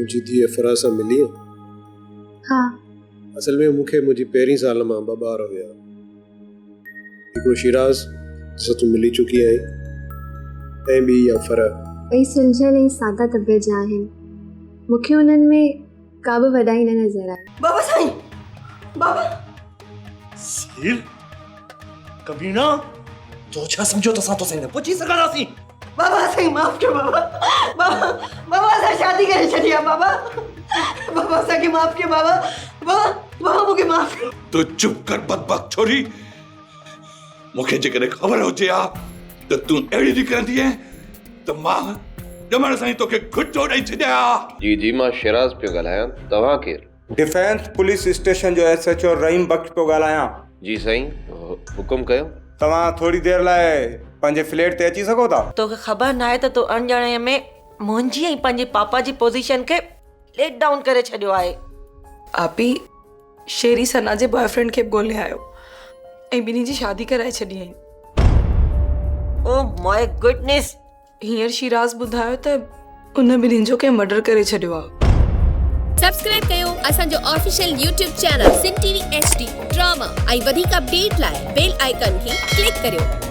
मुझी थी फरा सां मिली? हाँ। असल में मुखे मुझी पहिरीं साल मां 2 ॿार हुया। हिकिड़ो शिराज जिसां तूं मिली चुकी आहीं, ऐं ॿी इहा फरा। ॿई सुलझियल ऐं सादा तबियत जा आहिनि। मूंखे उन्हनि में का बि वॾाई न नज़र आई। बाबा साईं, बाबा सील कमीना, जो छा समझो तो सां तो सही न पुछी सघंदासीं। बाबा साईं माफ़ कयो बाबा। बाबा बाबा असां शादी करे छॾी आहे बाबा। बाबा असांखे माफ़ कयो बाबा। बाबा बाबा मूंखे माफ़ कयो। तू चुप कर बदबक छोरी। मूंखे जेकॾहिं ख़बर हुजे आ त तूं अहिड़ी निकिरंदी आहे त मां ॼमण सां ई तोखे खुटो ॾेई छॾिया। जी मां शिराज पियो ॻाल्हायां। तव्हां केरु? डिफेंस पुलिस स्टेशन जो SHO रहीम बख्श पियो ॻाल्हायां। जी साईं, हुकुम कयो। तव्हां थोरी देरि लाइ पंहिंजे फ्लैट ते अची सघो था? तोखे ख़बर न आहे त तूं अणॼाणे में मुंहिंजी ऐं पंहिंजे पापा जी पोज़ीशन खे लेट डाउन करे छॾियो आहे। आपी शेरी सना जे बॉयफ्रेंड खे ॻोल्हे आयो ऐं ॿिन्ही जी शादी कराए छॾी आई। Oh my goodness. हींअर शिराज ॿुधायो त उन ॿिन्हिनि जो कंहिं मर्डर करे छॾियो आहे। सब्सक्राइब कयो असांजो ऑफिशियल YouTube चैनल सिन TV HD ड्रामा ऐं वधीक अपडेट लाइ बेल आइकन खे क्लिक करियो।